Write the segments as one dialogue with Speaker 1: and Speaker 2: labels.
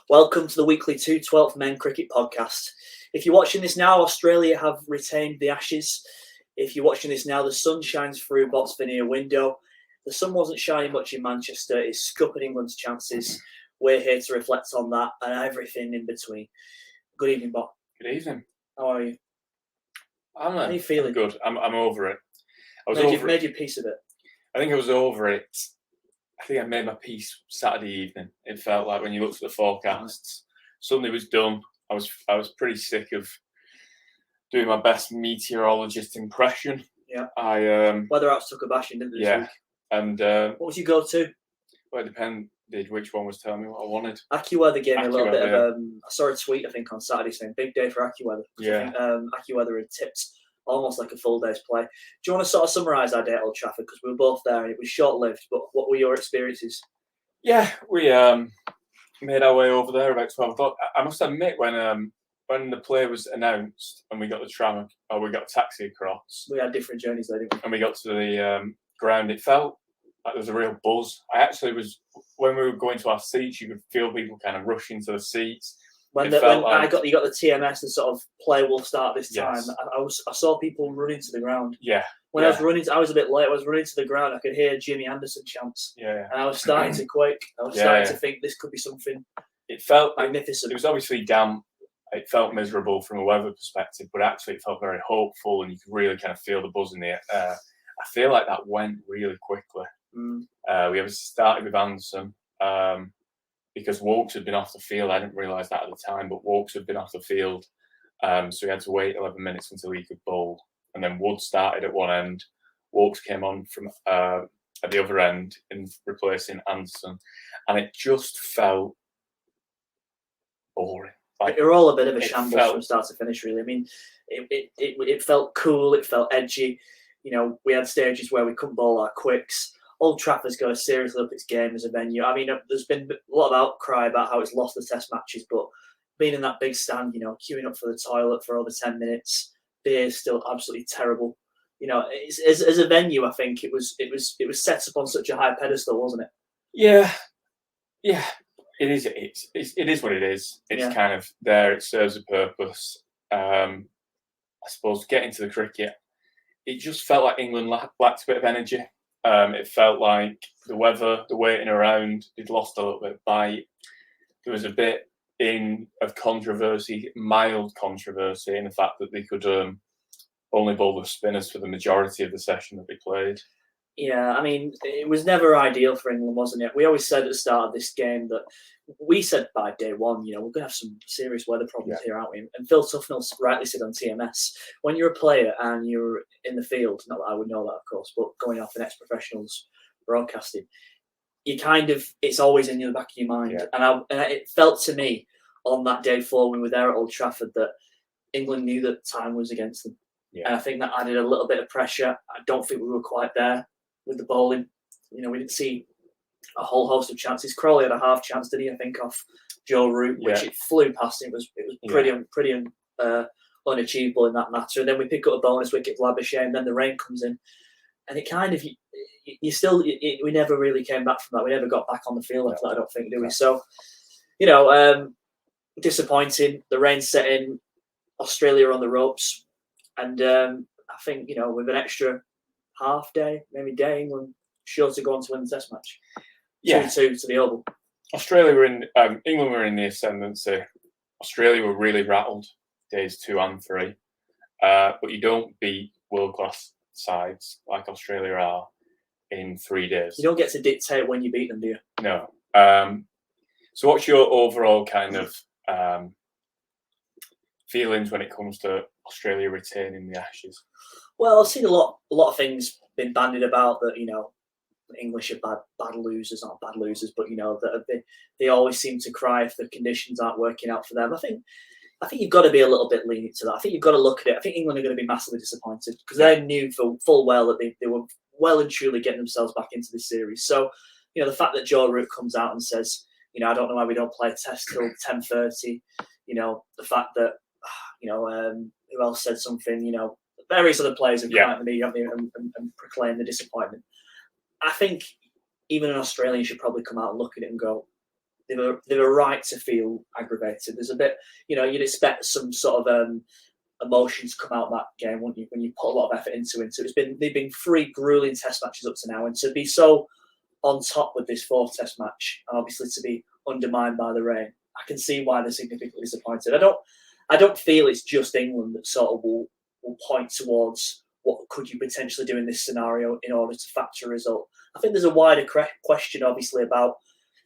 Speaker 1: Welcome to the weekly 212th Men Cricket Podcast. If you're watching this now, Australia have retained the Ashes. If you're watching this now, the sun shines through Bott's veneer window. The sun wasn't shining much in Manchester. It's scuppered England's chances. We're here to reflect on that and everything in between. Good evening, Bot.
Speaker 2: Good evening.
Speaker 1: How are you?
Speaker 2: How
Speaker 1: are you feeling?
Speaker 2: Good. I'm over it.
Speaker 1: Made your peace of it.
Speaker 2: I think I was over it. I think I made my peace Saturday evening. It felt like when you looked at the forecasts, Sunday was done. I was pretty sick of doing my best meteorologist impression.
Speaker 1: Yeah.
Speaker 2: Weather
Speaker 1: apps took a bashing, didn't they? This week?
Speaker 2: And
Speaker 1: what was your go-to?
Speaker 2: Well, it depended which one was telling me what I wanted.
Speaker 1: AccuWeather gave me a little bit of. I saw a tweet I think on Saturday saying big day for AccuWeather.
Speaker 2: Yeah.
Speaker 1: I think AccuWeather had tipped almost like a full day's play. Do you want to sort of summarise our day at Old Trafford, because we were both there and it was short-lived? But what were your experiences?
Speaker 2: Yeah, we made our way over there about 12 o'clock. I must admit, when the play was announced and we got the taxi across.
Speaker 1: We had different journeys there, didn't we?
Speaker 2: And we got to the ground. It felt like there was a real buzz. When we were going to our seats, you could feel people kind of rushing to the seats.
Speaker 1: You got the TMS and sort of play will start this time.
Speaker 2: Yes.
Speaker 1: I saw people running to the ground.
Speaker 2: Yeah.
Speaker 1: When I was running, I was a bit late. I was running to the ground. I could hear Jimmy Anderson chants.
Speaker 2: Yeah.
Speaker 1: And I was starting to quake. I was starting to think this could be something.
Speaker 2: It felt
Speaker 1: magnificent.
Speaker 2: It was obviously damp. It felt miserable from a weather perspective, but actually it felt very hopeful, and you could really kind of feel the buzz in the air. I feel like that went really quickly. We started with Anderson. Because Woakes had been off the field. I didn't realise that at the time, but Woakes had been off the field. So we had to wait 11 minutes until he could bowl. And then Wood started at one end. Woakes came on from at the other end in replacing Anderson. And it just felt boring.
Speaker 1: They were all a bit of a shambles from start to finish, really. I mean, it felt cool. It felt edgy. You know, we had stages where we couldn't bowl our quicks. Old Trafford's got to seriously up its game as a venue. I mean, there's been a lot of outcry about how it's lost the test matches, but being in that big stand, you know, queuing up for the toilet for over 10 minutes, beer is still absolutely terrible. You know, as a venue, I think it was set up on such a high pedestal, wasn't it?
Speaker 2: Yeah. It is. It is what it is. It's kind of there. It serves a purpose. I suppose getting to the cricket, it just felt like England lacked a bit of energy. It felt like the weather, the waiting around, they'd lost a little bit of bite. There was a bit of controversy, mild controversy, in the fact that they could only bowl the spinners for the majority of the session that they played. Yeah,
Speaker 1: I mean, it was never ideal for England, wasn't it? We always said at the start of this game that we said by day one, you know, we're going to have some serious weather problems here, aren't we? And Phil Tufnell rightly said on TMS, when you're a player and you're in the field, not that I would know that, of course, but going off an ex-professionals broadcasting, it's always in the back of your mind. Yeah. And it felt to me on that day 4 when we were there at Old Trafford that England knew that time was against them. Yeah. And I think that added a little bit of pressure. I don't think we were quite there with the bowling. You know, we didn't see a whole host of chances. Crawley had a half chance, didn't he? I think off Joe Root, which it flew past him. It was pretty unachievable in that matter. And then we pick up a bonus wicket for Labuschagne, and then the rain comes in, and it kind of we never really came back from that. We never got back on the field after that, I don't think, do we? So, you know, disappointing. The rain set in. Australia on the ropes, and I think, you know, with an extra half day, maybe day, England sure to go on to win the test match. 2-2 to the Oval.
Speaker 2: England were in the ascendancy. Australia were really rattled days 2 and 3. But you don't beat world-class sides like Australia are in 3 days.
Speaker 1: You don't get to dictate when you beat them, do you?
Speaker 2: No. So what's your overall kind of feelings when it comes to Australia retaining the Ashes?
Speaker 1: Well, I've seen a lot of things been bandied about that, you know, the English are bad losers, not bad losers, but, you know, that they always seem to cry if the conditions aren't working out for them. I think you've got to be a little bit lenient to that. I think you've got to look at it. I think England are going to be massively disappointed because they knew full well that they were well and truly getting themselves back into this series. So, you know, the fact that Joe Root comes out and says, you know, I don't know why we don't play a test till 10:30. You know, the fact that, you know, who else said something, you know, various other players have come out to me and proclaimed the disappointment. I think even an Australian should probably come out and look at it and go, they've a right to feel aggravated. There's a bit, you'd expect some sort of emotions come out of that game, wouldn't you? When you put a lot of effort into it. So they've been 3 grueling Test matches up to now, and to be so on top with this 4th Test match, and obviously to be undermined by the rain, I can see why they're significantly disappointed. I don't feel it's just England that sort of will point towards what could you potentially do in this scenario in order to factor a result. I think there's a wider question, obviously, about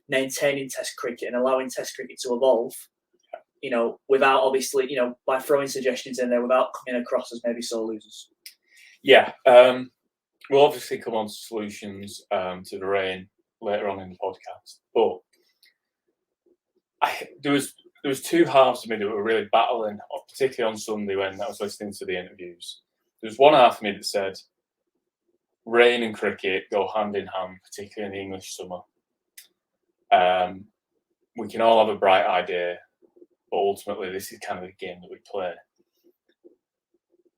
Speaker 1: maintaining Test cricket and allowing Test cricket to evolve, without obviously, by throwing suggestions in there without coming across as maybe sore losers.
Speaker 2: Yeah. We'll obviously come on to solutions to the rain later on in the podcast. But there was 2 halves of me that were really battling, particularly on Sunday when I was listening to the interviews. There was one half of me that said, rain and cricket go hand in hand, particularly in the English summer. We can all have a bright idea, but ultimately this is kind of the game that we play.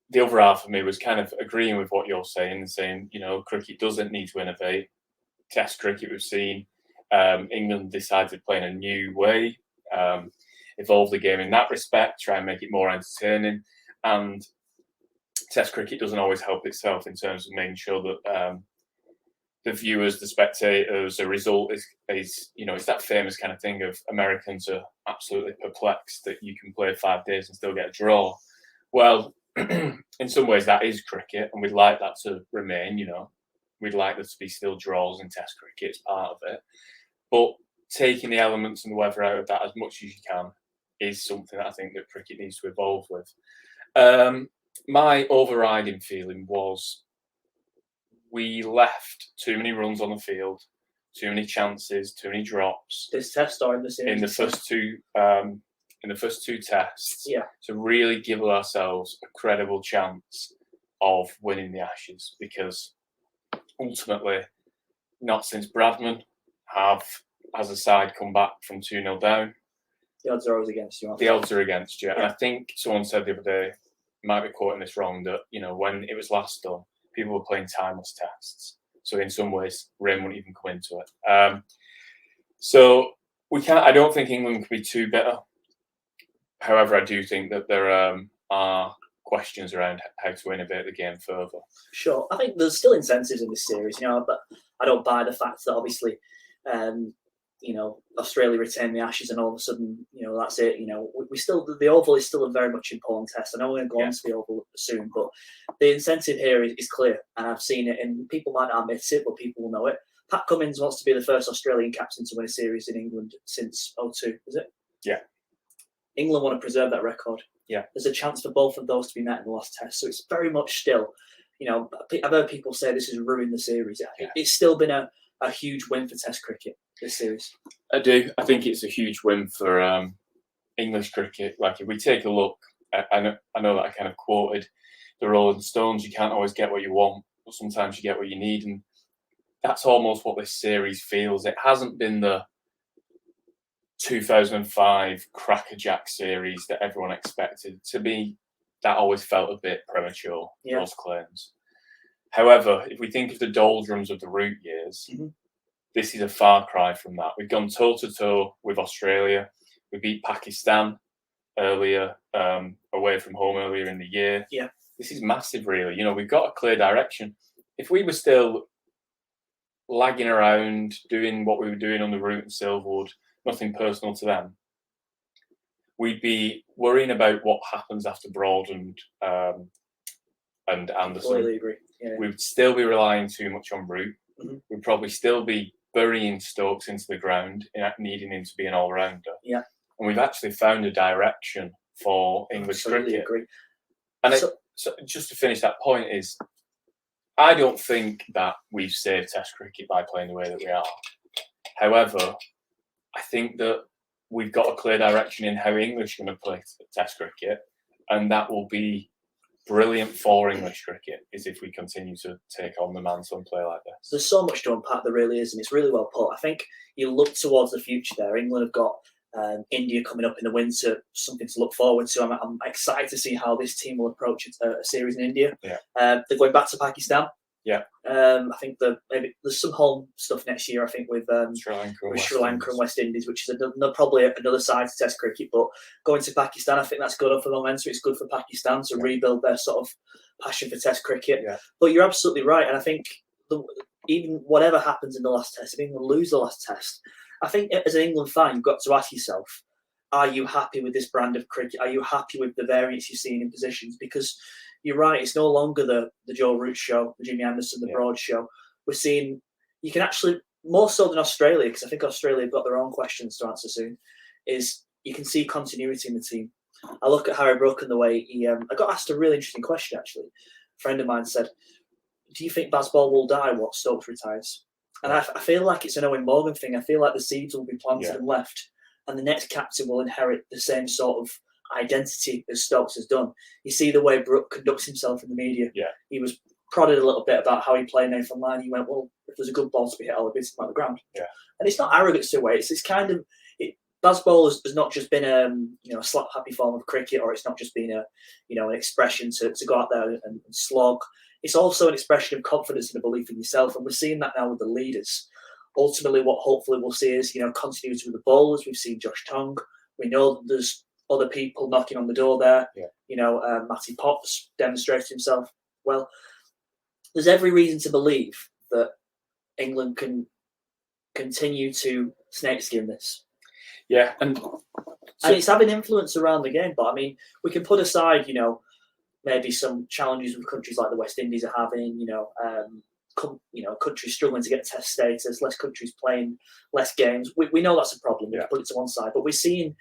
Speaker 2: The other half of me was kind of agreeing with what you're saying and saying, cricket doesn't need to innovate. Test cricket, we've seen England decided to play in a new way, evolve the game in that respect, try and make it more entertaining. And Test cricket doesn't always help itself in terms of making sure that the viewers, the spectators, the result is it's that famous kind of thing of Americans are absolutely perplexed that you can play 5 days and still get a draw. Well, in some ways that is cricket, and we'd like that to remain. We'd like there to be still draws in Test cricket as part of it. But taking the elements and the weather out of that as much as you can is something that I think that cricket needs to evolve with. My overriding feeling was we left too many runs on the field, too many chances, too many drops.
Speaker 1: This Test or in the series?
Speaker 2: In the first two tests,
Speaker 1: yeah,
Speaker 2: to really give ourselves a credible chance of winning the Ashes, because ultimately, not since Bradman has a side come back from 2-0 down.
Speaker 1: The odds are always against you.
Speaker 2: The odds are against you. Yeah. And I think someone said the other day, might be quoting this wrong, that when it was last done, people were playing timeless tests. So in some ways, rain wouldn't even come into it. So we can't. I don't think England can be too bitter. However, I do think that there are questions around how to innovate the game further.
Speaker 1: Sure, I think there's still incentives in this series, but I don't buy the fact that obviously, Australia retained the Ashes and all of a sudden, that's it. We still, the Oval is still a very much important test. I know we're going to go on to the Oval soon, but the incentive here is clear, and I've seen it, and people might not admit it, but people will know it. Pat Cummins wants to be the first Australian captain to win a series in England since 2002, is it?
Speaker 2: Yeah.
Speaker 1: England want to preserve that record.
Speaker 2: Yeah.
Speaker 1: There's a chance for both of those to be met in the last test. So it's very much still, I've heard people say this has ruined the series. Yeah. It's still been a huge win for Test cricket, this series.
Speaker 2: I do. I think it's a huge win for English cricket. Like, if we take a look, I know that I kind of quoted the Rolling Stones, you can't always get what you want, but sometimes you get what you need. And that's almost what this series feels. It hasn't been the 2005 crackerjack series that everyone expected. To me, that always felt a bit premature, those claims. However, if we think of the doldrums of the Root years, this is a far cry from that. We've gone toe-to-toe with Australia. We beat Pakistan earlier, away from home earlier in the year.
Speaker 1: Yeah.
Speaker 2: This is massive, really. We've got a clear direction. If we were still lagging around, doing what we were doing on the Root and Silverwood, nothing personal to them, we'd be worrying about what happens after Broad and Anderson.
Speaker 1: Completely agree. Yeah.
Speaker 2: We'd still be relying too much on Root. We'd probably still be burying Stokes into the ground, needing him to be an all-rounder.
Speaker 1: Yeah.
Speaker 2: And we've actually found a direction for English cricket.
Speaker 1: Agree.
Speaker 2: And so just to finish that point is, I don't think that we've saved Test cricket by playing the way that we are. However, I think that we've got a clear direction in how English are going to play Test cricket, and that will be brilliant for English cricket, is if we continue to take on the mantle and play like this.
Speaker 1: There's so much to unpack, there really is, and it's really well put. I think you look towards the future there. England have got India coming up in the winter, something to look forward to. I'm excited to see how this team will approach a series in India.
Speaker 2: Yeah.
Speaker 1: They're going back to Pakistan.
Speaker 2: Yeah.
Speaker 1: I think maybe there's some home stuff next year. I think with Sri Lanka and West Indies, which is probably another side to Test cricket. But going to Pakistan, I think that's good for momentum. It's good for Pakistan to rebuild their sort of passion for Test cricket.
Speaker 2: Yeah.
Speaker 1: But you're absolutely right, and I think even whatever happens in the last Test, if England lose the last Test, I think as an England fan, you've got to ask yourself, are you happy with this brand of cricket? Are you happy with the variance you're seeing in positions? Because you're right, it's no longer the Joe Root show, the Jimmy Anderson, the Broad show. We're seeing, you can actually, more so than Australia, because I think Australia have got their own questions to answer soon, is you can see continuity in the team. I look at Harry Brook and the way I got asked a really interesting question, actually. A friend of mine said, do you think Bazball will die once Stokes retires? And I feel like it's an Owen Morgan thing. I feel like the seeds will be planted and left, and the next captain will inherit the same sort of identity as Stokes has done. You see the way Brook conducts himself in the media.
Speaker 2: Yeah.
Speaker 1: He was prodded a little bit about how he played Nathan Lyon. He went, well, if there's a good ball to be hit, I'll beat him on the ground.
Speaker 2: Yeah.
Speaker 1: And it's not arrogance to it. It's kind of, Bazball has not just been a slap happy form of cricket, or it's not just been an expression to go out there and slog. It's also an expression of confidence and a belief in yourself. And we're seeing that now with the leaders. Ultimately, what hopefully we'll see is, continuity with the bowlers. We've seen Josh Tongue. We know there's other people knocking on the door there.
Speaker 2: Yeah.
Speaker 1: Matty Potts demonstrated himself well. There's every reason to believe that England can continue to snakeskin this.
Speaker 2: Yeah, and
Speaker 1: it's having influence around the game. But I mean, we can put aside, maybe some challenges with countries like the West Indies are having. Countries struggling to get Test status, less countries playing less games. We know that's a problem. We can put it to one side, but we're seeing,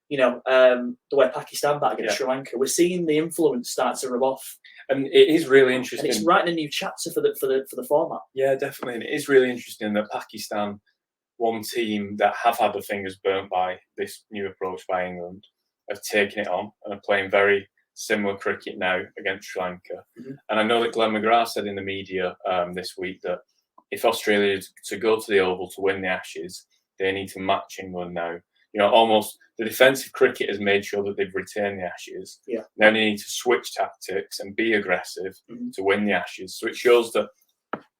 Speaker 1: the way Pakistan bat against Sri Lanka, we're seeing the influence start to rub off.
Speaker 2: And it is really interesting.
Speaker 1: And it's writing a new chapter for the format.
Speaker 2: Yeah, definitely. And it is really interesting that Pakistan, one team that have had their fingers burnt by this new approach by England, have taken it on and are playing very similar cricket now against Sri Lanka.
Speaker 1: Mm-hmm.
Speaker 2: And I know that Glenn McGrath said in the media this week that if Australia is to go to the Oval to win the Ashes, they need to match England now. Almost the defensive cricket has made sure that they've retained the Ashes.
Speaker 1: Yeah.
Speaker 2: Now they need to switch tactics and be aggressive to win the Ashes. So it shows that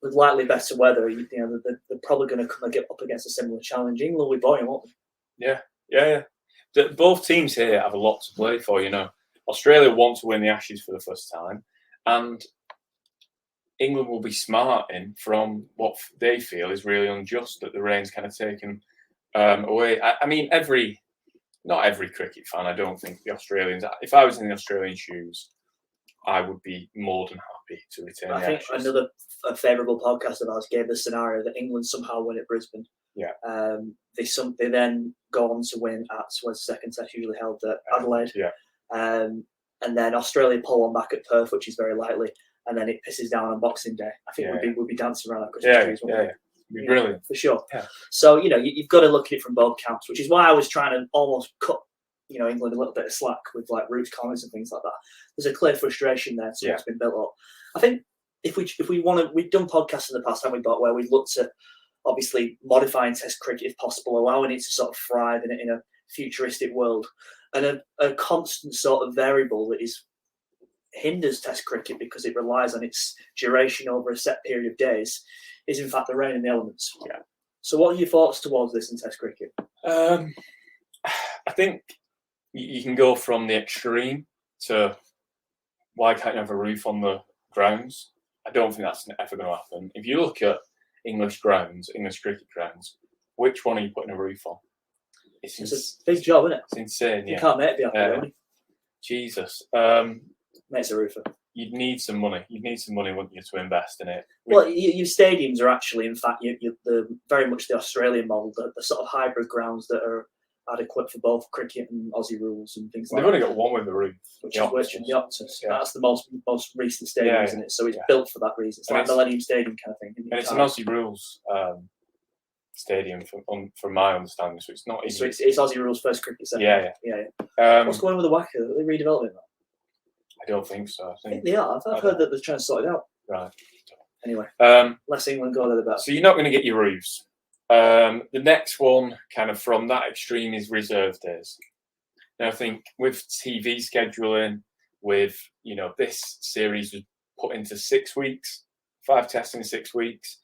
Speaker 1: with likely better weather, they're probably going to come up against a similar challenge. England will be buoyant, won't they?
Speaker 2: Yeah. Both teams here have a lot to play for. Australia want to win the Ashes for the first time, and England will be smarting from what they feel is really unjust, that the rain's kind of taken away. I mean, not every cricket fan, I don't think the Australians, if I was in the Australian shoes, I would be more than happy to retain the Ashes.
Speaker 1: I think another favourable podcast of ours gave the scenario that England somehow win at Brisbane.
Speaker 2: Yeah.
Speaker 1: They then go on to win at where's the second test usually held at Adelaide.
Speaker 2: Yeah.
Speaker 1: And then Australia pull one back at Perth, which is very likely, and then it pisses down on Boxing Day. I think we'll be dancing around that Christmas trees.
Speaker 2: Yeah. It'd be brilliant.
Speaker 1: For sure.
Speaker 2: Yeah.
Speaker 1: So, you've got to look at it from both camps, which is why I was trying to almost cut, England a little bit of slack with like Root's comments and things like that. There's a clear frustration there to what's been built up. I think if we want to, we've done podcasts in the past, haven't we, Bob, where we've looked at obviously modifying Test cricket if possible, allowing it to sort of thrive in a futuristic world. And a constant sort of variable that hinders Test cricket because it relies on its duration over a set period of days is in fact the rain and the elements.
Speaker 2: Yeah.
Speaker 1: So what are your thoughts towards this in Test cricket?
Speaker 2: I think you can go from the extreme to why can't you have a roof on the grounds? I don't think that's ever going to happen. If you look at English cricket grounds, which one are you putting a roof on?
Speaker 1: It's a big job, isn't it?
Speaker 2: It's insane.
Speaker 1: You can't make it happen, really.
Speaker 2: Jesus.
Speaker 1: Makes a roofer.
Speaker 2: You'd need some money. Wouldn't you, to invest in it?
Speaker 1: Well, your stadiums are actually, in fact, very much the Australian model, the sort of hybrid grounds that are adequate for both cricket and Aussie rules and things like that.
Speaker 2: They've only got one with the roof.
Speaker 1: Which is the Optus. Yeah. That's the most recent stadium, isn't it? So it's built for that reason. It's like Millennium Stadium kind of thing.
Speaker 2: And it's an Aussie rules stadium, from my understanding. So it's not.
Speaker 1: So it's Aussie rules first cricket second.
Speaker 2: Yeah.
Speaker 1: What's going on with the WACA? Are they redeveloping that?
Speaker 2: I don't think so.
Speaker 1: I think they are. I've heard that they're trying to sort it out.
Speaker 2: Right.
Speaker 1: Anyway, less England go there, the better.
Speaker 2: So you're not going to get your roofs. The next one, kind of from that extreme, is reserve days. Now, I think with TV scheduling, with this series was put into 6 weeks 5 tests in 6 weeks.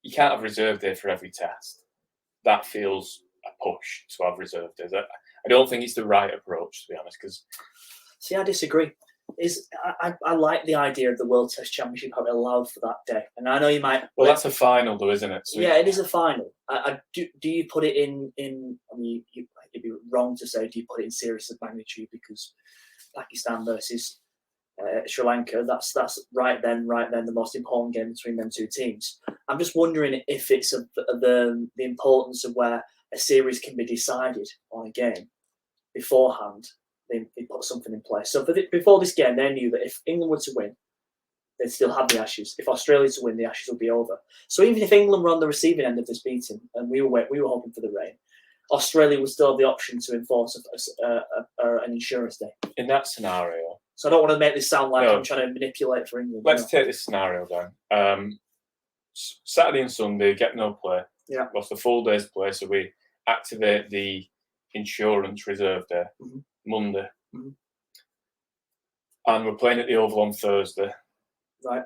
Speaker 2: You can't have reserve day for every test. That feels a push to have reserve days. I don't think it's the right approach, to be honest. Because
Speaker 1: see, I disagree. I like the idea of the World Test Championship having allowed for that day, and I know you might.
Speaker 2: Well, that's a final, though, isn't it?
Speaker 1: So yeah, it is a final. Do you put it in? I mean, it'd be wrong to say do you put it in series of magnitude because Pakistan versus Sri Lanka. That's right then the most important game between them two teams. I'm just wondering if it's the importance of where a series can be decided on a game beforehand. They put something in place. So before this game, they knew that if England were to win, they'd still have the Ashes. If Australia to win, the Ashes would be over. So even if England were on the receiving end of this beating, and we were hoping for the rain, Australia would still have the option to enforce an insurance day.
Speaker 2: In that scenario.
Speaker 1: So I don't want to make this sound like I'm trying to manipulate for England.
Speaker 2: Let's take this scenario down. Saturday and Sunday, get no play.
Speaker 1: Yeah.
Speaker 2: Lost a full day's play, so we activate the insurance reserve day. Mm-hmm. Monday, and we're playing at the Oval on Thursday.
Speaker 1: Right.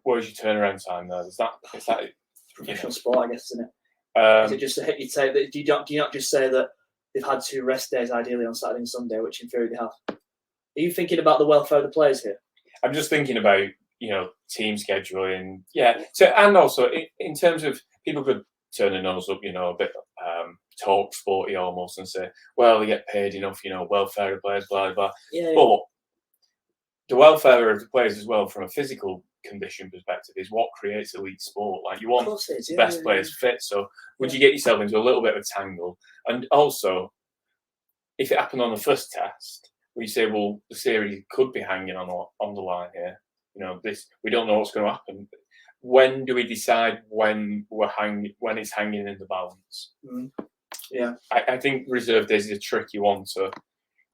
Speaker 2: Where's your turnaround time there? Is that
Speaker 1: professional sport? I guess, isn't it? Is it just a hit? You'd say that. Do you not just say that they've had 2 rest days ideally on Saturday and Sunday, which in theory they have? Are you thinking about the welfare of the players here?
Speaker 2: I'm just thinking about team scheduling. Yeah. So and also in terms of people could turn their nose up, a bit. Talk sporty almost and say, well, they get paid enough, welfare of players, blah, blah.
Speaker 1: Yeah.
Speaker 2: But the welfare of the players as well, from a physical condition perspective, is what creates elite sport. Like, you want the best players fit. So would you get yourself into a little bit of a tangle? And also, if it happened on the first test, where you say, well, the series could be hanging on the line here. We don't know what's going to happen. When do we decide when it's hanging in the balance?
Speaker 1: Mm. Yeah,
Speaker 2: I think reserve days is a tricky one. So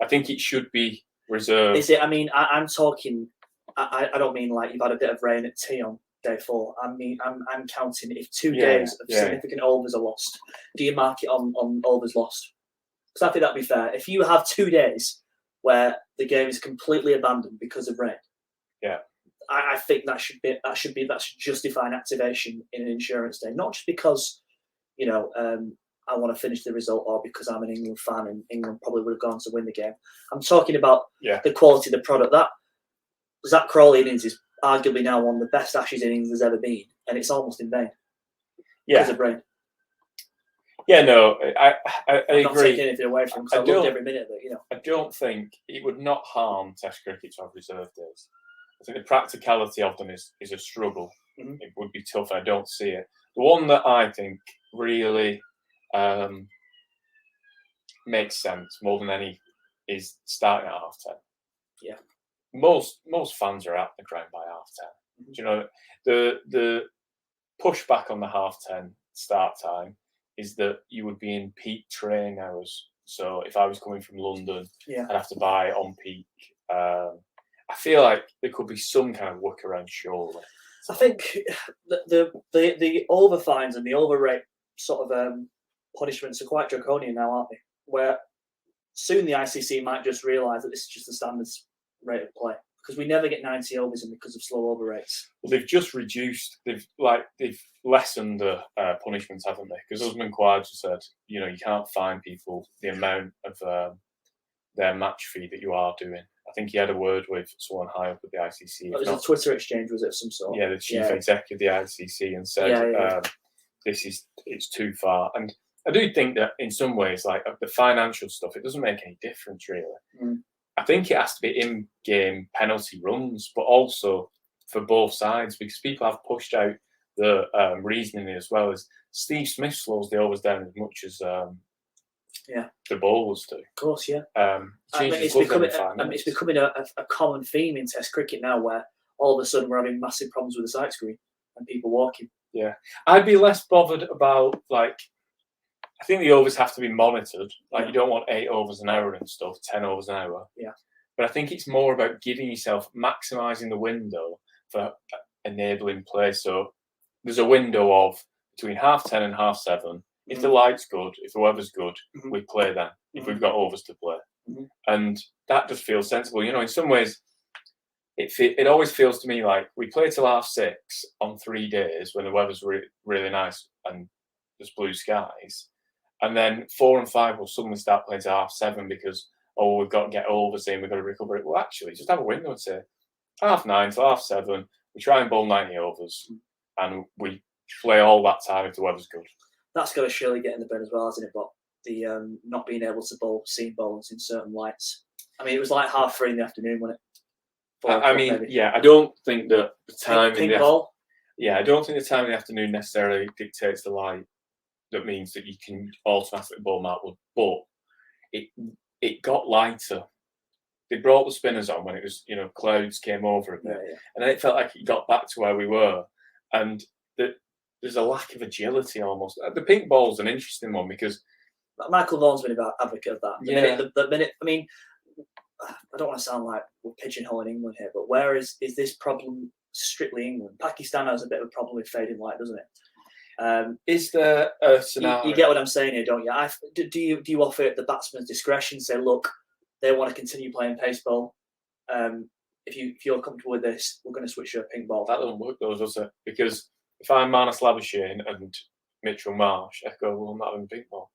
Speaker 2: I think it should be reserved.
Speaker 1: Is it? I mean, I'm talking. I don't mean like you've had a bit of rain at tea on day 4. I mean, I'm counting if 2 days of significant overs are lost. Do you mark it on overs lost? Because I think that'd be fair. If you have 2 days where the game is completely abandoned because of rain, I think that should justify an activation in an insurance day, not just because I want to finish the result or because I'm an England fan and England probably would have gone to win the game. I'm talking about the quality of the product. That Zach Crawley innings is arguably now one of the best Ashes innings there's ever been, and it's almost in vain because of rain.
Speaker 2: Yeah, no, I
Speaker 1: I'm not
Speaker 2: agree.
Speaker 1: taking anything away from him because I loved every minute of it.
Speaker 2: I don't think it would not harm Test cricket to have reserve days. I think the practicality of them is a struggle. Mm-hmm. It would be tough. I don't see it. The one that I think really makes sense more than any is starting at 10:30.
Speaker 1: Yeah,
Speaker 2: most fans are at the ground by 10:30. Mm-hmm. The pushback on the 10:30 start time is that you would be in peak training hours. So if I was coming from London, I'd have to buy on peak. I feel like there could be some kind of workaround, surely.
Speaker 1: I think the over fines and the over rate sort of punishments are quite draconian now, aren't they? Where soon the ICC might just realise that this is just the standards rate of play because we never get 90 overs in because of slow over rates.
Speaker 2: Well, they've just reduced. They've lessened the punishments, haven't they? Because Usman Khawaja said, you can't fine people the amount of their match fee that you are doing. I think he had a word with someone high up at the ICC.
Speaker 1: It was a Twitter exchange, was it, of some sort?
Speaker 2: Yeah, the chief executive of the ICC, and said it's too far. And I do think that in some ways, like the financial stuff, it doesn't make any difference really. Mm. I think it has to be in-game penalty runs, but also for both sides, because people have pushed out the reasoning as well as Steve Smith slows the overs down as much as the bowlers do.
Speaker 1: Of course, yeah. It's becoming a common theme in Test cricket now, where all of a sudden we're having massive problems with the sight screen and people walking.
Speaker 2: Yeah, I'd be less bothered about I think the overs have to be monitored. You don't want 8 overs an hour and stuff, 10 overs an hour.
Speaker 1: Yeah.
Speaker 2: But I think it's more about giving yourself, maximising the window for enabling play. So there's a window of between 10:30 and 7:30. If the light's good, if the weather's good, we play then. If we've got overs to play. Mm-hmm. And that just feels sensible. In some ways, it always feels to me like we play till 6:30 on 3 days when the weather's really nice and there's blue skies, and then 4 and 5 will suddenly start playing till 7:30 because we've got to get overs in, we've got to recover it. Well, actually, just have a window and say 9:30 till 7:30. We try and bowl 90 overs, and we play all that time if the weather's good.
Speaker 1: That's got to surely get in the bin as well, hasn't it? But the not being able to bowl seam bowls in certain lights. I mean, it was like 3:30 in the afternoon, wasn't it?
Speaker 2: I don't think that the time
Speaker 1: in the
Speaker 2: I don't think the time in the afternoon necessarily dictates the light. That means that you can automatically bowl Markwood, but it got lighter. They brought the spinners on when it was, clouds came over a bit, and then it felt like it got back to where we were, and there's a lack of agility almost. The pink ball's an interesting one because
Speaker 1: Michael Vaughan's been an advocate of that. The minute, I mean, I don't want to sound like we're pigeonholing England here, but where is this problem strictly England? Pakistan has a bit of a problem with fading light, doesn't it?
Speaker 2: Is there a scenario?
Speaker 1: You get what I'm saying here, don't you? Do you offer it the batsman's discretion? Say, look, they want to continue playing pace ball. If you're comfortable with this, we're going to switch to a pink ball.
Speaker 2: That doesn't work, though, does it? Because if I'm Marnus Labuschagne and Mitchell Marsh, I go, well, I'm not having pink ball.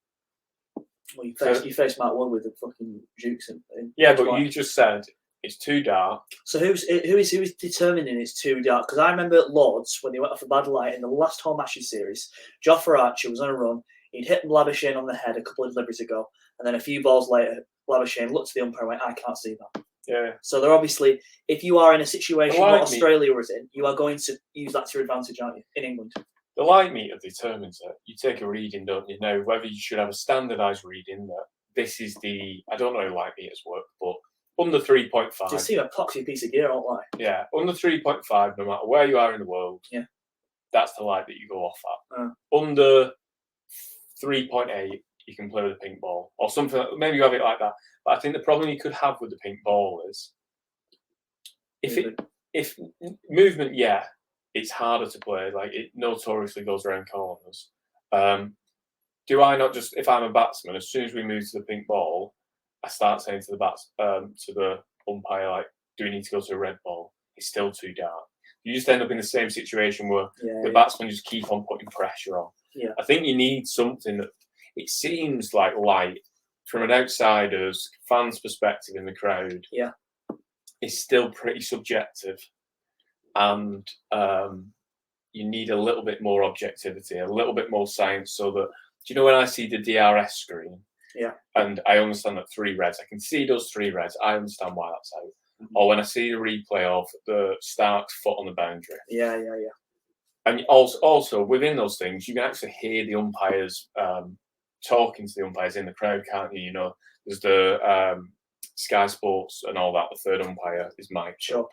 Speaker 1: Well, you face Mark Wood with the fucking jukes.
Speaker 2: But you just said it's too dark.
Speaker 1: So who is determining it's too dark? Because I remember at Lords when they went off a bad light in the last home Ashes series, Jofra Archer was on a run. He'd hit Labuschagne on the head a couple of deliveries ago, and then a few balls later, Labuschagne looked at the umpire and went, "I can't see that."
Speaker 2: Yeah.
Speaker 1: So they're obviously, if you are in a situation what Australia was in, you are going to use that to your advantage, aren't you? In England.
Speaker 2: The light meter determines it. You take a reading, don't you? Now, whether you should have a standardised reading that this is I don't know how light meters work, but under 3.5.
Speaker 1: You see a epoxy piece of gear, aren't I?
Speaker 2: Yeah, under 3.5, no matter where you are in the world, that's the light that you go off at. Under 3.8, you can play with a pink ball or something. Maybe you have it like that. But I think the problem you could have with the pink ball is if movement, it's harder to play. Like it notoriously goes around corners. Do I not just, if I'm a batsman, as soon as we move to the pink ball, I start saying to the umpire, like, do we need to go to a red ball? It's still too dark. You just end up in the same situation where the batsmen just keep on putting pressure on.
Speaker 1: Yeah.
Speaker 2: I think you need something that it seems like light from an outsider's fan's perspective in the crowd.
Speaker 1: Yeah,
Speaker 2: it's still pretty subjective, and you need a little bit more objectivity, a little bit more science. So that, do you know when I see the DRS screen?
Speaker 1: Yeah.
Speaker 2: And I understand that 3 reds. I can see those 3 reds. I understand why that's out. Mm-hmm. Or when I see the replay of the Stark's foot on the boundary.
Speaker 1: Yeah.
Speaker 2: And also within those things, you can actually hear the umpires talking to the umpires in the crowd, can't you? You know, there's the Sky Sports and all that. The third umpire is Mike.
Speaker 1: Sure.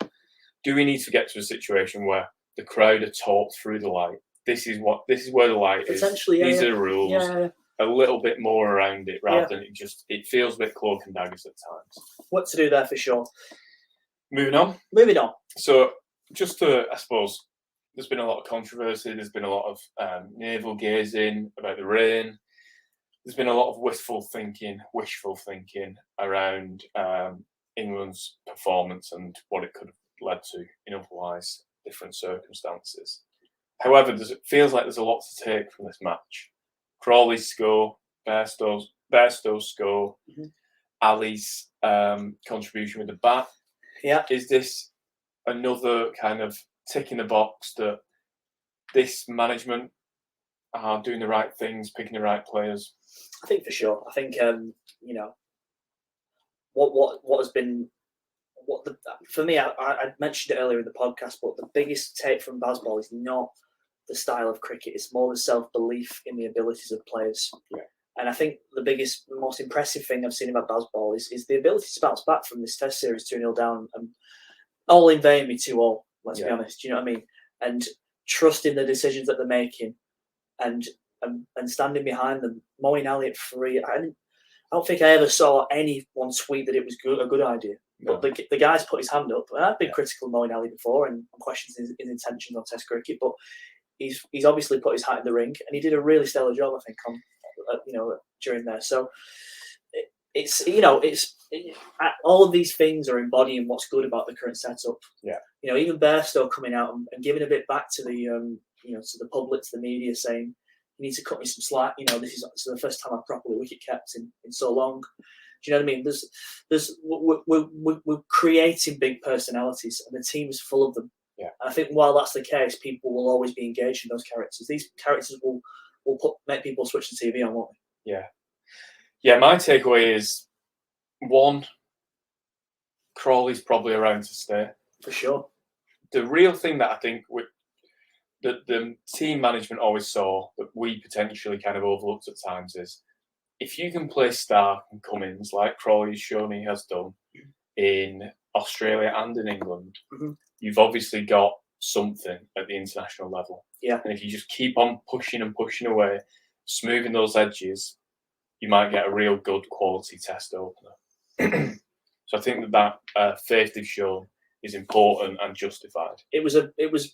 Speaker 2: Do we need to get to a situation where the crowd are talked through the light? This is where the light is.
Speaker 1: Potentially,
Speaker 2: These are the rules.
Speaker 1: Yeah.
Speaker 2: A little bit more around it rather than it feels a bit cloak and daggers at times.
Speaker 1: What to do there for sure.
Speaker 2: Moving on. So just to, I suppose, there's been a lot of controversy. There's been a lot of navel gazing about the rain. There's been a lot of wishful thinking around England's performance and what it could have led to in otherwise different circumstances. However, it feels like there's a lot to take from this match. Crawley's score, Bairstow's score, Ali's contribution with the bat.
Speaker 1: Yeah.
Speaker 2: Is this another kind of tick in the box that this management are doing the right things, picking the right players?
Speaker 1: I think for sure. I think what has been for me. I mentioned it earlier in the podcast, but the biggest take from Bazball is not the style of cricket. It's more the self-belief in the abilities of players.
Speaker 2: Yeah.
Speaker 1: And I think the most impressive thing I've seen about Bazball is the ability to bounce back from this Test series 2-0 down, and all in vain with 2-all. Let's be honest. Do you know what I mean? And trusting the decisions that they're making, and standing behind them. Moeen Ali at 3. I don't think I ever saw anyone tweet that it was a good idea. No. But the guy's put his hand up. And I've been critical of Moeen Ali before and questioned his intentions on Test cricket, but he's obviously put his hat in the ring, and he did a really stellar job, I think, on during there. So it's all of these things are embodying what's good about the current setup.
Speaker 2: Yeah.
Speaker 1: Even Bairstow coming out and giving a bit back to the to the public, to the media, saying you need to cut me some slack. This is the first time I've properly wicket kept in so long. Do you know what I mean? We're creating big personalities, and the team is full of them.
Speaker 2: Yeah.
Speaker 1: And I think while that's the case, people will always be engaged in those characters. These characters will make people switch the TV on, won't they?
Speaker 2: Yeah. Yeah, my takeaway is, one, Crawley's probably around to stay.
Speaker 1: For sure.
Speaker 2: The real thing that I think the team management always saw that we potentially kind of overlooked at times is, if you can play Stark and Cummins like Crawley's shown he has done in Australia and in England, you've obviously got something at the international level.
Speaker 1: Yeah.
Speaker 2: And if you just keep on pushing and pushing away, smoothing those edges, you might get a real good quality test opener. So I think that faith they've shown is important and justified.
Speaker 1: It was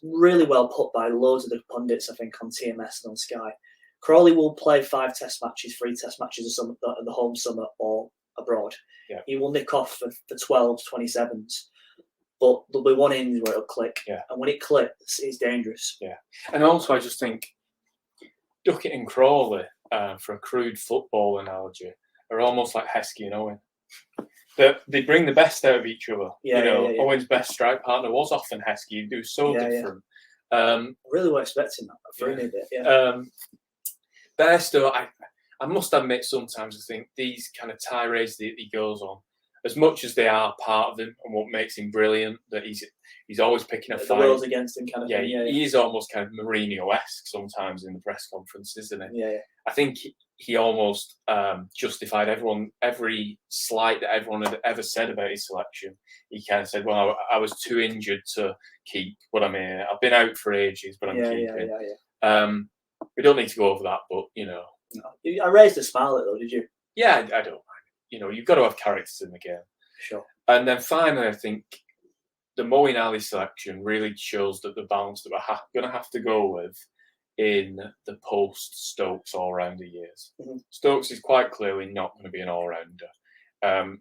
Speaker 1: really well put by loads of the pundits, I think, on TMS and on Sky. Crawley will play 5 test matches, 3 test matches at the home summer or abroad.
Speaker 2: Yeah.
Speaker 1: He will nick off for 12s, 27s. But there'll be one innings where it'll click.
Speaker 2: Yeah. And
Speaker 1: when it clicks, it's dangerous.
Speaker 2: Yeah. And also, I just think Duckett and Crawley, for a crude football analogy, are almost like Heskey and Owen. They bring the best out of each other.
Speaker 1: Yeah.
Speaker 2: Owen's best strike partner was often Heskey. They were so different.
Speaker 1: I really weren't expecting that. For a bit,
Speaker 2: Bairstow, I must admit, sometimes I think these kind of tirades that he goes on, as much as they are part of him and what makes him brilliant, that he's always picking a fight.
Speaker 1: The world's against him, kind of thing.
Speaker 2: He is almost kind of Mourinho-esque sometimes in the press conferences, isn't he?
Speaker 1: Yeah.
Speaker 2: I think he almost justified every slight that everyone had ever said about his selection. He kind of said, "Well, I was too injured to keep, but I'm here. I've been out for ages, but I'm keeping."
Speaker 1: Yeah.
Speaker 2: We don't need to go over that, but
Speaker 1: No. I raised a smile at it though, did you?
Speaker 2: Yeah, I don't mind. You've got to have characters in the game.
Speaker 1: Sure.
Speaker 2: And then finally, I think the Moeen Ali selection really shows that the balance that we're going to have to go with in the post-Stokes all-rounder years. Stokes is quite clearly not going to be an all-rounder.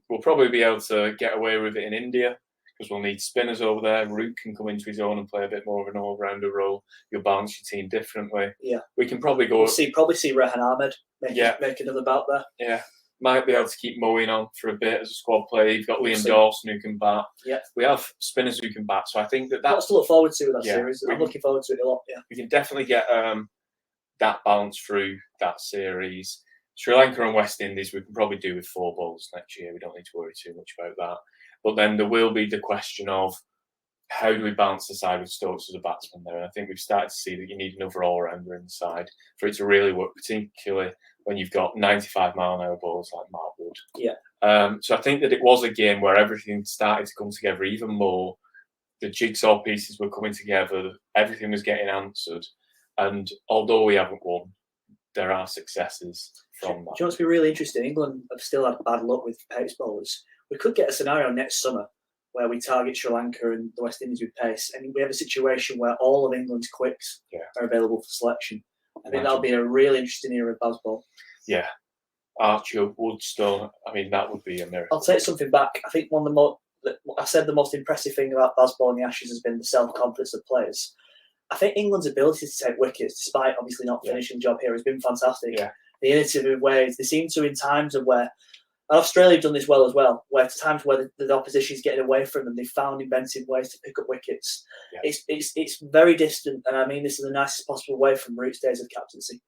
Speaker 2: We'll probably be able to get away with it in India, because we'll need spinners over there. Root can come into his own and play a bit more of an all-rounder role. You'll balance your team differently.
Speaker 1: Yeah.
Speaker 2: We can probably go...
Speaker 1: Probably see Rehan Ahmed make another bout there.
Speaker 2: Yeah. Might be able to keep Moeen on for a bit as a squad player. You've got Liam Dawson who can bat.
Speaker 1: Yeah.
Speaker 2: We have spinners who can bat. So I think that's...
Speaker 1: Lots to look forward to with that series. I'm looking forward to it a lot, yeah.
Speaker 2: We can definitely get that balance through that series. Sri Lanka and West Indies, we can probably do with 4 bowlers next year. We don't need to worry too much about that. But then there will be the question of, how do we balance the side with Stokes as a batsman there? And I think we've started to see that you need another all-rounder inside for it to really work, particularly when you've got 95-mile-an-hour bowlers like Mark Wood.
Speaker 1: Yeah.
Speaker 2: So I think that it was a game where everything started to come together even more. The jigsaw pieces were coming together. Everything was getting answered. And although we haven't won, there are successes from that.
Speaker 1: Do you know what's been really interesting? England have still had bad luck with pace bowlers. We could get a scenario next summer where we target Sri Lanka and the West Indies with pace, and we have a situation where all of England's quicks are available for selection. I think that'll be a really interesting era of baseball. Yeah.
Speaker 2: Archer, Woodstone, that would be a miracle.
Speaker 1: I'll take something back. I think the most impressive thing about baseball in the Ashes has been the self-confidence of players. I think England's ability to take wickets, despite obviously not finishing the job here, has been fantastic.
Speaker 2: Yeah.
Speaker 1: The innovative ways, they seem to, in times of where Australia have done this well as well, where at times where the opposition is getting away from them, they've found inventive ways to pick up wickets. Yeah. It's very distant, and I mean this in the nicest possible way from Root's days of captaincy.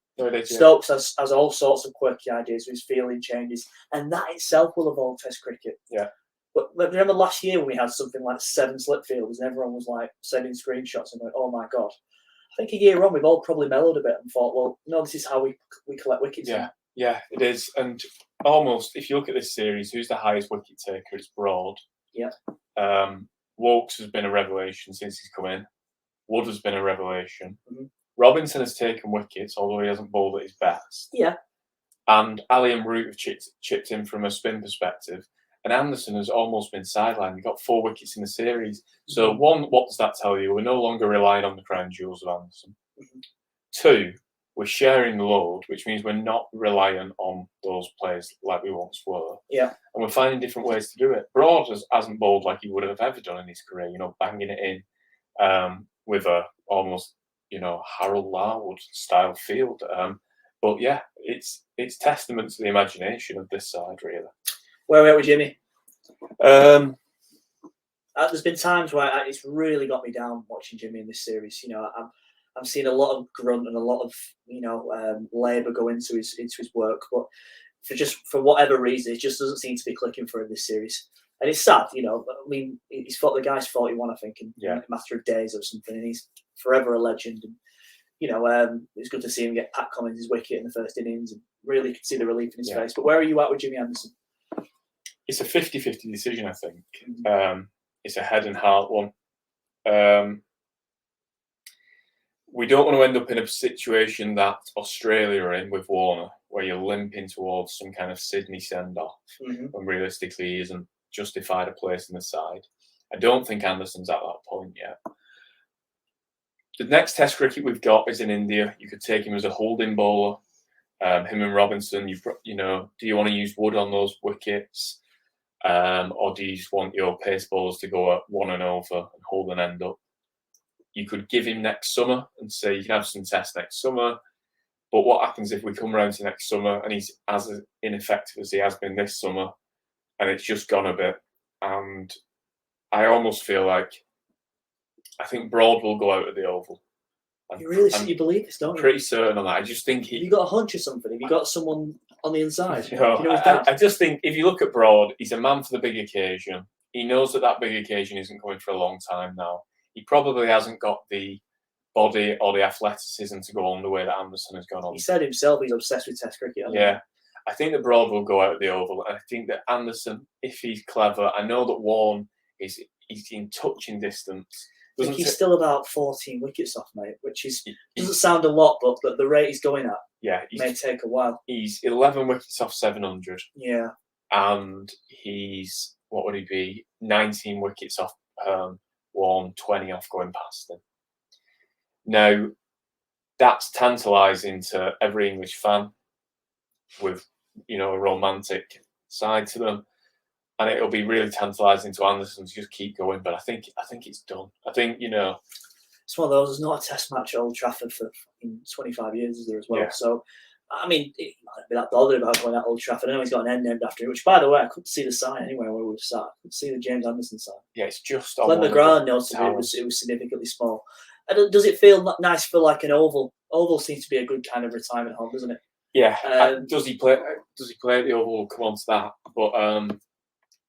Speaker 1: Stokes has all sorts of quirky ideas with his fielding changes, and that itself will evolve Test cricket.
Speaker 2: Yeah.
Speaker 1: But remember last year when we had something like 7 slip fielders and everyone was like sending screenshots and going, "Oh my god!" I think a year on we've all probably mellowed a bit and thought, "Well, no, this is how we collect wickets."
Speaker 2: Yeah, it is. And almost, if you look at this series, who's the highest wicket taker? It's Broad.
Speaker 1: Yeah.
Speaker 2: Woakes has been a revelation since he's come in. Wood has been a revelation.
Speaker 1: Mm-hmm.
Speaker 2: Robinson has taken wickets, although he hasn't bowled at his best.
Speaker 1: Yeah.
Speaker 2: And Ali and Root have chipped in from a spin perspective. And Anderson has almost been sidelined. He got 4 wickets in the series. So, one, what does that tell you? We're no longer relying on the crown jewels of Anderson. 2, we're sharing the load, which means we're not reliant on those players like we once were.
Speaker 1: Yeah.
Speaker 2: And we're finding different ways to do it. Broad hasn't bowled like he would have ever done in his career, banging it in with a almost, Harold Larwood style field. But yeah, it's testament to the imagination of this side, really.
Speaker 1: Where are we at with Jimmy? There's been times where it's really got me down watching Jimmy in this series. I'm seeing a lot of grunt and a lot of labour go into his work, but for whatever reason, it just doesn't seem to be clicking for him this series. And it's sad, I mean, the guy's 41, I think, in a matter of days or something, and he's forever a legend. And it's good to see him get Pat Cummins' wicket in the first innings, and really could see the relief in his face. But where are you at with Jimmy Anderson?
Speaker 2: It's a 50-50 decision, I think. It's a head and heart one. We don't want to end up in a situation that Australia are in with Warner, where you're limping towards some kind of Sydney send-off, when realistically he isn't justified a place in the side. I don't think Anderson's at that point yet. The next Test cricket we've got is in India. You could take him as a holding bowler. Him and Robinson. Do you want to use Wood on those wickets, or do you just want your pace bowlers to go at 1 and over and hold an end up? You could give him next summer and say you can have some tests next summer. But what happens if we come around to next summer and he's as ineffective as he has been this summer, and it's just gone a bit? And I almost feel like I think Broad will go out at the Oval.
Speaker 1: You believe this, don't you?
Speaker 2: I'm pretty certain on that. I just think
Speaker 1: Have you got a hunch or something? Have you got someone on the inside?
Speaker 2: I just think if you look at Broad, he's a man for the big occasion. He knows that big occasion isn't coming for a long time now. He probably hasn't got the body or the athleticism to go on the way that Anderson has gone on.
Speaker 1: He said himself he's obsessed with Test cricket.
Speaker 2: Yeah. I think that Broad will go out at the Oval. And I think that Anderson, if he's clever, I know that Warne he's in touching distance.
Speaker 1: I think he's still about 14 wickets off, mate, which doesn't sound a lot, but the rate he's going at may take a while.
Speaker 2: He's 11 wickets off 700.
Speaker 1: Yeah.
Speaker 2: And he's, what would he be, 19 wickets off Warne, 20 off going past him. Now, that's tantalising to every English fan with, a romantic side to them. And it'll be really tantalising to Anderson to just keep going. But I think it's done. I think,
Speaker 1: it's one of those. There's not a Test match at Old Trafford for 25 years, is there, as well? Yeah. So, I mean, it might be that bothered about going at Old Trafford. I know he's got an end named after him, which, by the way, I couldn't see the sign anywhere where we were sat. I couldn't see the James Anderson sign.
Speaker 2: Yeah, it's just
Speaker 1: Glenn McGrath noted it was significantly small. Does it feel nice for like an Oval? Oval seems to be a good kind of retirement home, doesn't it?
Speaker 2: Yeah. Does he play at the Oval? We'll come on to that. But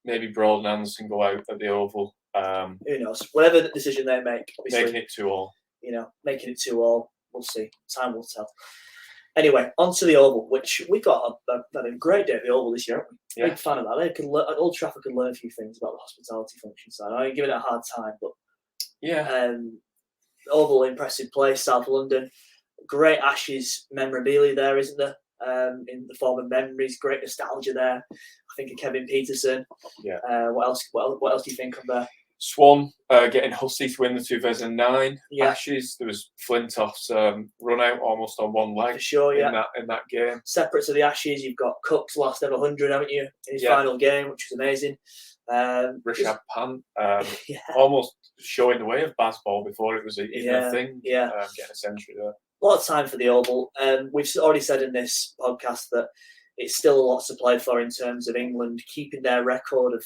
Speaker 2: maybe Broad and Anderson go out at the Oval.
Speaker 1: Who knows? Whatever decision they make, obviously,
Speaker 2: making it 2-all.
Speaker 1: Making it 2-all. We'll see. Time will tell. Anyway, on to the Oval, which we got a great day at the Oval this year, aren't we? Yeah. Big fan of that. Old Trafford could learn a few things about the hospitality function side. I ain't giving it a hard time, but
Speaker 2: yeah.
Speaker 1: Oval, impressive place, South London. Great Ashes memorabilia there, isn't there? In the form of memories, great nostalgia there. I think of Kevin Peterson.
Speaker 2: Yeah.
Speaker 1: What else do you think of there?
Speaker 2: Swan getting Hussey to win the 2009 Ashes. There was Flintoff's run out almost on one leg.
Speaker 1: For sure,
Speaker 2: in that game.
Speaker 1: Separate to the Ashes, you've got Cook's last ever 100, haven't you, in his final game, which was amazing.
Speaker 2: Rishabh Pant almost showing the way of baseball before it was even a thing.
Speaker 1: Yeah.
Speaker 2: Getting a century there.
Speaker 1: A lot of time for the Oval. We've already said in this podcast that it's still a lot to play for in terms of England keeping their record of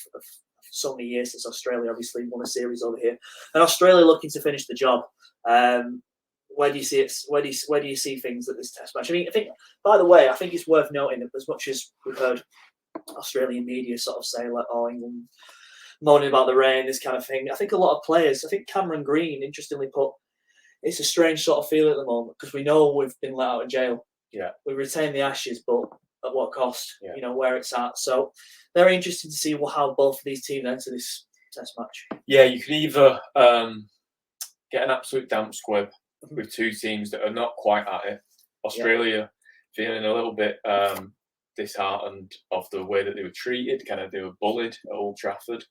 Speaker 1: so many years since Australia obviously won a series over here, and Australia looking to finish the job. Where do you see it? Where do you see things at this Test match? I think. By the way, I think it's worth noting that as much as we've heard Australian media sort of say like, "Oh, England moaning about the rain," this kind of thing. I think a lot of players. I think Cameron Green, interestingly put, it's a strange sort of feeling at the moment because we know we've been let out of jail.
Speaker 2: Yeah,
Speaker 1: we retained the Ashes, but at what cost?
Speaker 2: Yeah.
Speaker 1: Where it's at. So very interesting to see how both of these teams enter this Test match.
Speaker 2: Yeah, you could either get an absolute damp squib with two teams that are not quite at it. Australia feeling a little bit disheartened of the way that they were treated. They were bullied at Old Trafford.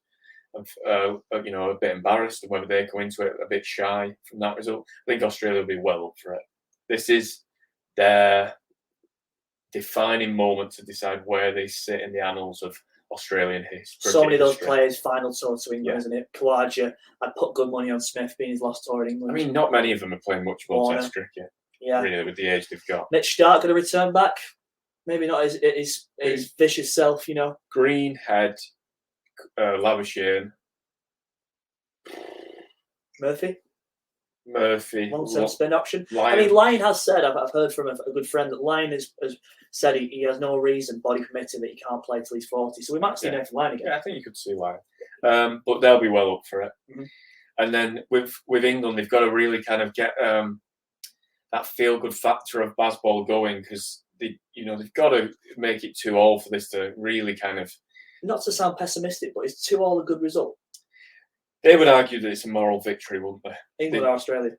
Speaker 2: A bit embarrassed, and whether they come into it a bit shy from that result. I think Australia will be well up for it. This is their defining moment to decide where they sit in the annals of Australian history.
Speaker 1: So many of those players, final tour to England, isn't it? Kawaja, I'd put good money on Smith being his last tour in England.
Speaker 2: I mean, not many of them are playing much more Test cricket.
Speaker 1: Yeah,
Speaker 2: really, with the age they've got.
Speaker 1: Mitch Stark going to return back. Maybe not his vicious self, you know.
Speaker 2: Green, Head, Labuschagne,
Speaker 1: Murphy. Long-term spin option.
Speaker 2: Lyon.
Speaker 1: I mean, Lyon has said, I've heard from a good friend, that Lyon has said he has no reason, body permitting, that he can't play till he's 40. So we might see Nathan Lyon again.
Speaker 2: Yeah, I think you could see Lyon. But they'll be well up for it. Mm-hmm. And then with England, they've got to really kind of get that feel-good factor of Bazball going, because they've got to make it 2-2 for this to really kind of...
Speaker 1: Not to sound pessimistic, but is 2-2 a good result?
Speaker 2: They would argue that it's a moral victory, wouldn't they?
Speaker 1: England or Australia?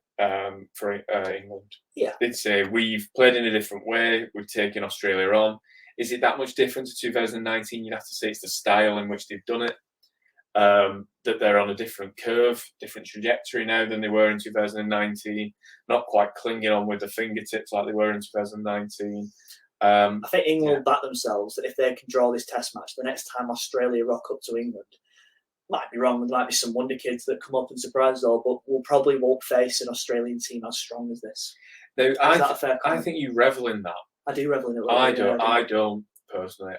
Speaker 2: For England.
Speaker 1: Yeah.
Speaker 2: They'd say, we've played in a different way, we've taken Australia on. Is it that much different to 2019? You'd have to say it's the style in which they've done it. That they're on a different curve, different trajectory now than they were in 2019. Not quite clinging on with the fingertips like they were in 2019.
Speaker 1: I think England will back themselves that if they can draw this test match, the next time Australia rock up to England, might be wrong, there might be some wonder kids that come up and surprise us all, but we'll probably won't face an Australian team as strong as this.
Speaker 2: Now, I think you revel in that.
Speaker 1: I do revel in it.
Speaker 2: I don't personally.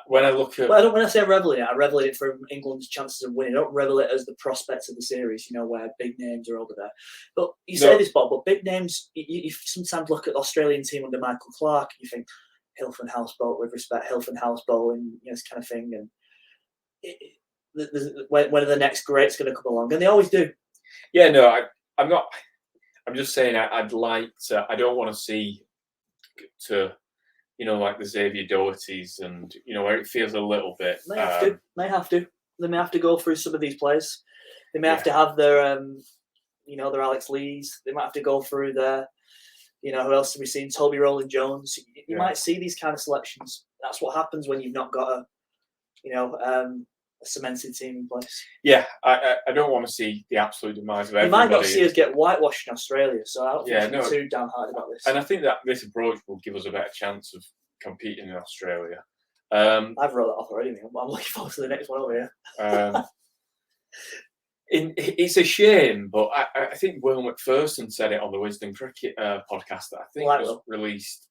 Speaker 2: When I look at...
Speaker 1: Well, when I say revel in it, I revel in it for England's chances of winning. I don't revel it as the prospects of the series, where big names are over there. But you say this, Bob, but big names, you sometimes look at the Australian team under Michael Clarke, and you think Hilf and Houseboat, with respect, Hilf and Houseboat, and this kind of thing. And when are the next greats going to come along? And they always do.
Speaker 2: Yeah, no, I'm not. I'm just saying I'd like to. I don't want to see like the Xavier Dohertys and where it feels a little bit.
Speaker 1: They have to. They may have to go through some of these players. They may have to have their their Alex Lees. They might have to go through their who else have we seen? Toby Rowland Jones. You might see these kind of selections. That's what happens when you've not got a cemented team in place.
Speaker 2: Yeah, I don't want to see the absolute demise of everybody.
Speaker 1: You might not see us get whitewashed in Australia, so I don't think we're too downhearted about this.
Speaker 2: And I think that this approach will give us a better chance of competing in Australia.
Speaker 1: I've wrote that off already. I'm looking forward to the next one over here.
Speaker 2: It's a shame, but I think Will McPherson said it on the Wisdom Cricket podcast that I think was released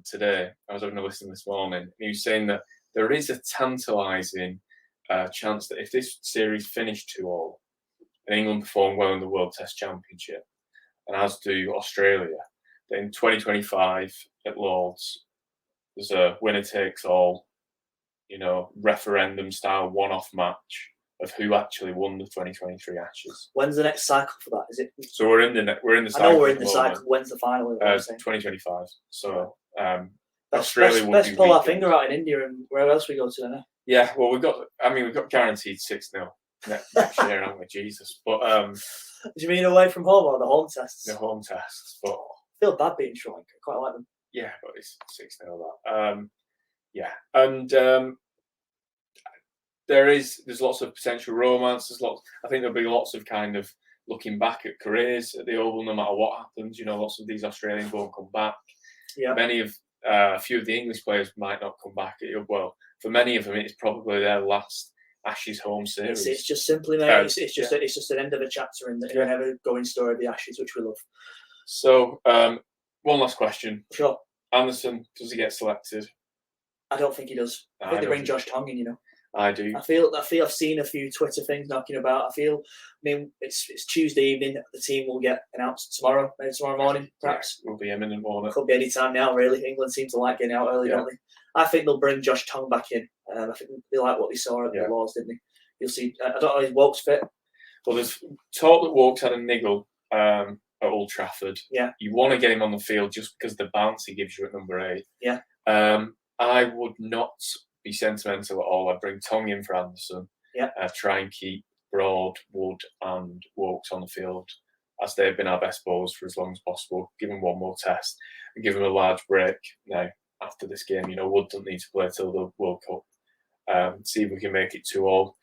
Speaker 2: today. I was having a listen this morning. He was saying that there is a tantalising chance that if this series finished 2-2 and England perform well in the World Test Championship, and as do Australia, then in 2025 at Lords, there's a winner-takes-all, referendum-style one-off match of who actually won the 2023 Ashes.
Speaker 1: When's the next cycle for that? Is it?
Speaker 2: So we're in the cycle.
Speaker 1: I know we're in the cycle. When's the final?
Speaker 2: 2025. So
Speaker 1: Australia will be pull our finger out in India, and where else we go to now?
Speaker 2: Yeah, well, we've got guaranteed 6-0 next year, haven't we? Jesus. But
Speaker 1: do you mean away from home or the home tests?
Speaker 2: The home tests. But
Speaker 1: I feel bad beating Sri Lanka. I quite like them.
Speaker 2: Yeah, but it's 6-0 that. And there's lots of potential romance. I think there'll be lots of kind of looking back at careers at the Oval, no matter what happens. Lots of these Australians won't come back. Yeah. A few of the English players might not come back. For many of them, it's probably their last Ashes home series.
Speaker 1: It's just simply, mate. It's just an end of a chapter in the ever-going story of the Ashes, which we love.
Speaker 2: So, one last question.
Speaker 1: Sure.
Speaker 2: Anderson, does he get selected?
Speaker 1: I don't think he does. I think they bring Josh Tongan.
Speaker 2: I do.
Speaker 1: I feel I've seen a few Twitter things knocking about. It's Tuesday evening. The team will get announced tomorrow, maybe tomorrow morning, perhaps.
Speaker 2: Yeah, will be imminent morning.
Speaker 1: Could be any time now, really. England seems to like getting out early, don't they? I think they'll bring Josh Tongue back in. I think they like what they saw at the Lords, didn't they? You'll see. I don't know if Woke's fit.
Speaker 2: Well, there's talk that Woke's had a niggle at Old Trafford.
Speaker 1: Yeah. You
Speaker 2: want to get him on the field just because of the bounce he gives you at number 8.
Speaker 1: Yeah.
Speaker 2: I would not be sentimental at all. I'd bring Tongue in for Anderson.
Speaker 1: Yeah.
Speaker 2: Try and keep Broad, Wood and Wokes on the field as they've been our best bowlers for as long as possible. Give them one more test and give them a large break now after this game. Wood doesn't need to play till the World Cup. See if we can make it 2-2.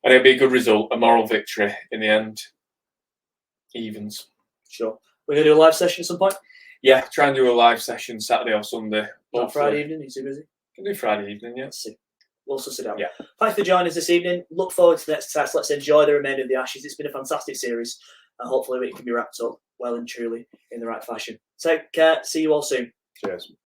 Speaker 2: And it'll be a good result, a moral victory in the end. Evens.
Speaker 1: Sure. We're going to do a live session at some point?
Speaker 2: Yeah, try and do a live session Saturday or Sunday.
Speaker 1: Not Friday evening, you're too busy?
Speaker 2: Can do Friday evening, yeah.
Speaker 1: Let's see. We'll suss it out.
Speaker 2: Yeah.
Speaker 1: Thanks for joining us this evening. Look forward to the next test. Let's enjoy the remainder of the Ashes. It's been a fantastic series. And hopefully it can be wrapped up well and truly in the right fashion. Take care. See you all soon.
Speaker 2: Cheers.